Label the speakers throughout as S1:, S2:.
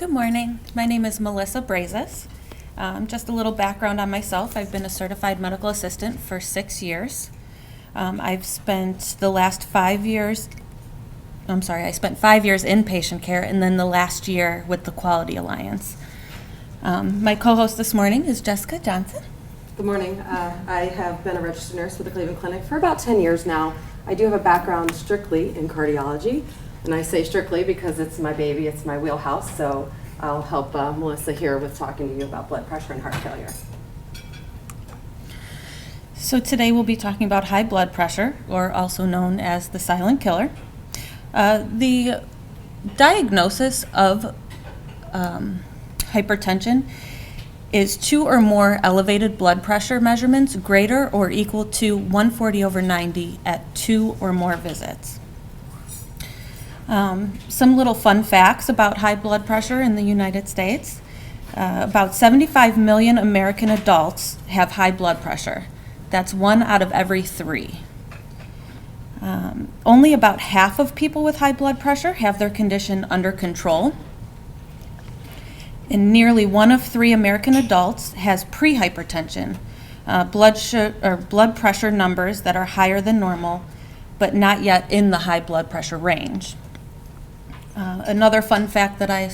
S1: Good morning. My name is Melissa Brazis. Just a little background on myself. I've been a certified medical assistant for 6 years. I've spent the last 5 years, I spent 5 years in patient care and then the last year with the Quality Alliance. My co-host this morning is Jessica Johnson.
S2: Good morning. I have been a registered nurse with the Cleveland Clinic for about 10 years now. I do have a background strictly in cardiology, and I say strictly because it's my baby, it's my wheelhouse, so I'll help Melissa here with talking to you about blood pressure and heart failure.
S1: So today we'll be talking about high blood pressure, or also known as the silent killer. The diagnosis of hypertension is 2 or more elevated blood pressure measurements greater or equal to 140/90 at 2 or more visits. Some little fun facts about high blood pressure in the United States. About 75 million American adults have high blood pressure. That's 1 out of every 3. Only about half of people with high blood pressure have their condition under control. And nearly 1 of 3 American adults has prehypertension, blood pressure numbers that are higher than normal, but not yet in the high blood pressure range. Another fun fact that I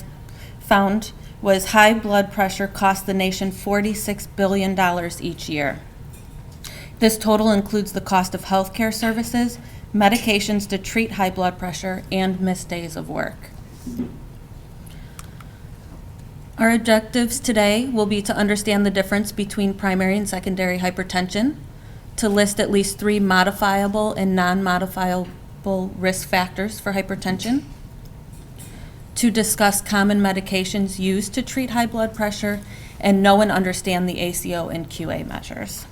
S1: found was high blood pressure costs the nation $46 billion each year. This total includes the cost of healthcare services, medications to treat high blood pressure, and missed days of work. Our objectives today will be to understand the difference between primary and secondary hypertension, to list at least 3 modifiable and non-modifiable risk factors for hypertension, to discuss common medications used to treat high blood pressure, and know and understand the ACO and QA measures.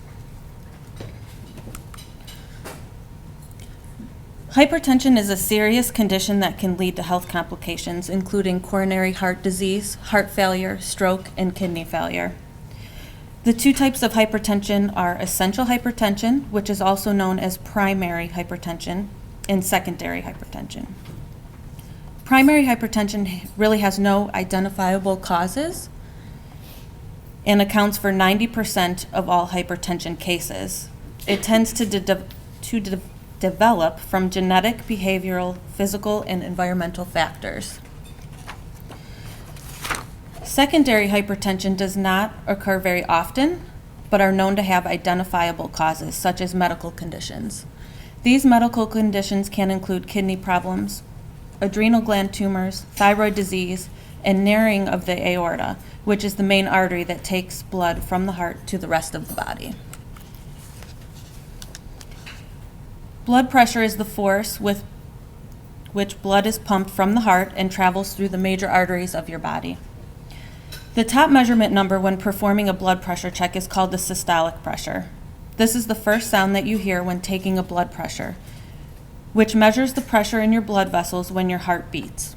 S1: Hypertension is a serious condition that can lead to health complications, including coronary heart disease, heart failure, stroke, and kidney failure. The 2 types of hypertension are essential hypertension, which is also known as primary hypertension, and secondary hypertension. Primary hypertension really has no identifiable causes and accounts for 90% of all hypertension cases. It tends to develop from genetic, behavioral, physical, and environmental factors. Secondary hypertension does not occur very often, but are known to have identifiable causes, such as medical conditions. These medical conditions can include kidney problems, adrenal gland tumors, thyroid disease, and narrowing of the aorta, which is the main artery that takes blood from the heart to the rest of the body. Blood pressure is the force with which blood is pumped from the heart and travels through the major arteries of your body. The top measurement number when performing a blood pressure check is called the systolic pressure. This is the first sound that you hear when taking a blood pressure, which measures the pressure in your blood vessels when your heart beats.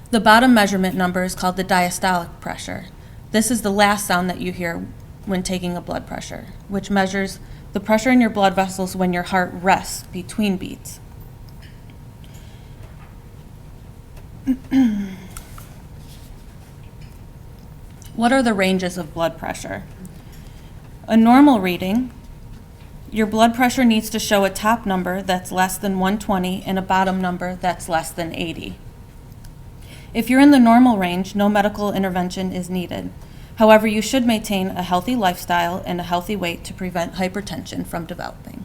S1: The bottom measurement number is called the diastolic pressure. This is the last sound that you hear when taking a blood pressure, which measures the pressure in your blood vessels when your heart rests between beats. What are the ranges of blood pressure? A normal reading, your blood pressure needs to show a top number that's less than 120 and a bottom number that's less than 80. If you're in the normal range, no medical intervention is needed. However, you should maintain a healthy lifestyle and a healthy weight to prevent hypertension from developing.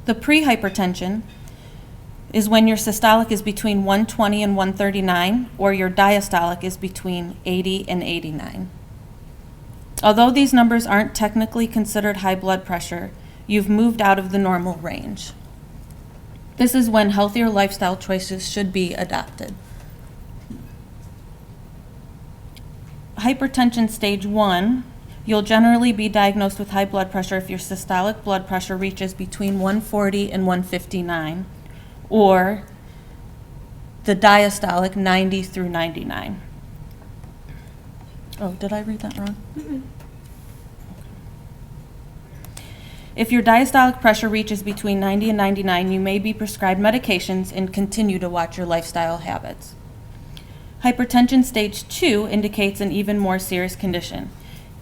S1: The prehypertension is when your systolic is between 120 and 139, or your diastolic is between 80 and 89. Although these numbers aren't technically considered high blood pressure, you've moved out of the normal range. This is when healthier lifestyle choices should be adopted. Hypertension stage 1, you'll generally be diagnosed with high blood pressure if your systolic blood pressure reaches between 140 and 159, or the diastolic 90 through 99. Oh, did I read that wrong? Mm-hmm. If your diastolic pressure reaches between 90 and 99, you may be prescribed medications and continue to watch your lifestyle habits. Hypertension stage 2 indicates an even more serious condition.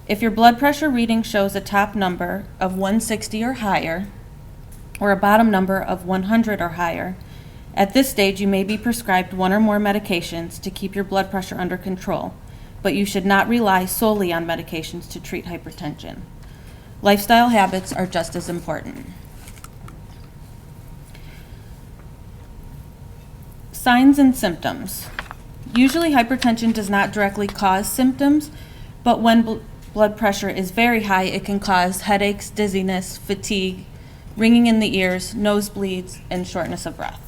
S1: If your blood pressure reading shows a top number of 160 or higher, or a bottom number of 100 or higher, at this stage you may be prescribed one or more medications to keep your blood pressure under control, but you should not rely solely on medications to treat hypertension. Lifestyle habits are just as important. Signs and symptoms. Usually hypertension does not directly cause symptoms, but when blood pressure is very high, it can cause headaches, dizziness, fatigue, ringing in the ears, nosebleeds, and shortness of breath.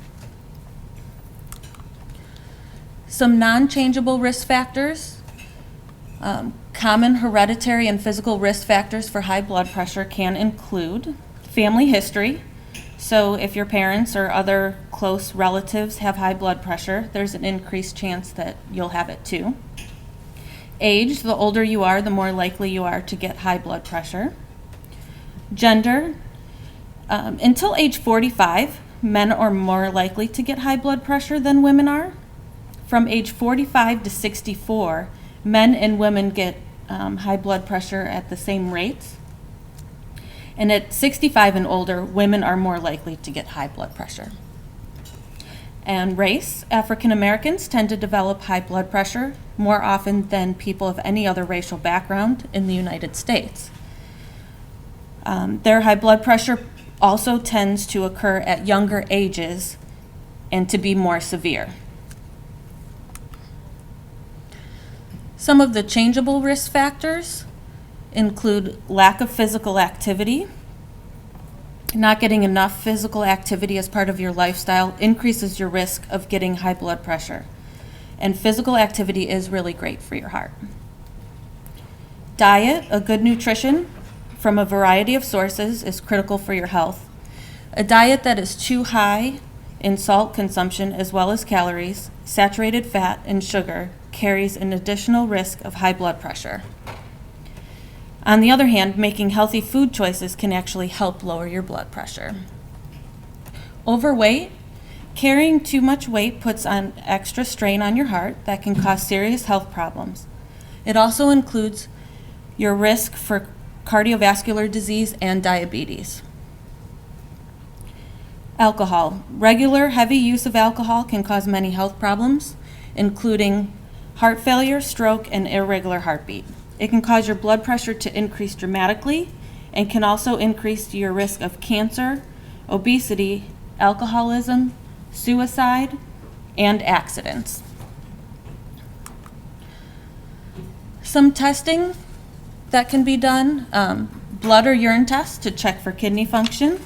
S1: Some non-changeable risk factors. Common hereditary and physical risk factors for high blood pressure can include family history. So if your parents or other close relatives have high blood pressure, there's an increased chance that you'll have it too. Age, the older you are, the more likely you are to get high blood pressure. Gender, until age 45, men are more likely to get high blood pressure than women are. From age 45 to 64, men and women get high blood pressure at the same rates. And at 65 and older, women are more likely to get high blood pressure. And race, African Americans tend to develop high blood pressure more often than people of any other racial background in the United States. Their high blood pressure also tends to occur at younger ages and to be more severe. Some of the changeable risk factors include lack of physical activity. Not getting enough physical activity as part of your lifestyle increases your risk of getting high blood pressure. And physical activity is really great for your heart. Diet, a good nutrition from a variety of sources is critical for your health. A diet that is too high in salt consumption as well as calories, saturated fat, and sugar carries an additional risk of high blood pressure. On the other hand, making healthy food choices can actually help lower your blood pressure. Overweight, carrying too much weight puts on extra strain on your heart that can cause serious health problems. It also includes your risk for cardiovascular disease and diabetes. Alcohol. Regular heavy use of alcohol can cause many health problems, including heart failure, stroke, and irregular heartbeat. It can cause your blood pressure to increase dramatically and can also increase your risk of cancer, obesity, alcoholism, suicide, and accidents. Some testing that can be done, blood or urine tests to check for kidney function.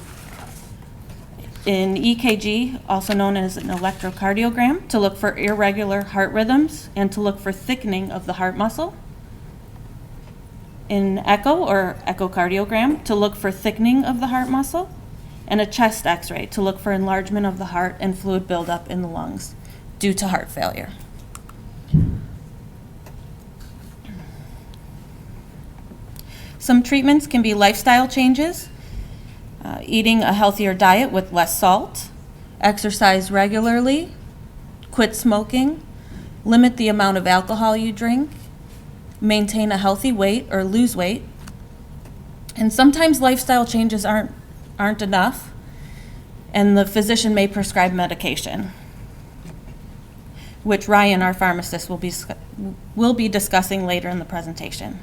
S1: In EKG, also known as an electrocardiogram, to look for irregular heart rhythms and to look for thickening of the heart muscle. In echo or echocardiogram, to look for thickening of the heart muscle. And a chest x-ray to look for enlargement of the heart and fluid buildup in the lungs due to heart failure. Some treatments can be lifestyle changes, eating a healthier diet with less salt, exercise regularly, quit smoking, limit the amount of alcohol you drink, maintain a healthy weight or lose weight. And sometimes lifestyle changes aren't enough, and the physician may prescribe medication, which Ryan, our pharmacist, will be discussing later in the presentation.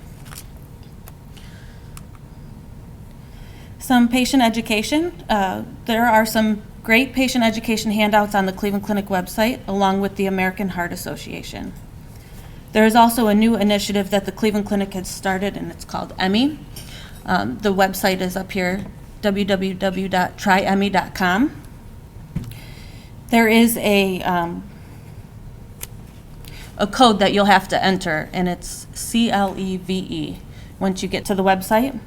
S1: Some patient education. There are some great patient education handouts on the Cleveland Clinic website, along with the American Heart Association. There is also a new initiative that the Cleveland Clinic has started, and it's called EMI. The website is up here, www.tryemi.com. There is a code that you'll have to enter, and it's CLEVE once you get to the website.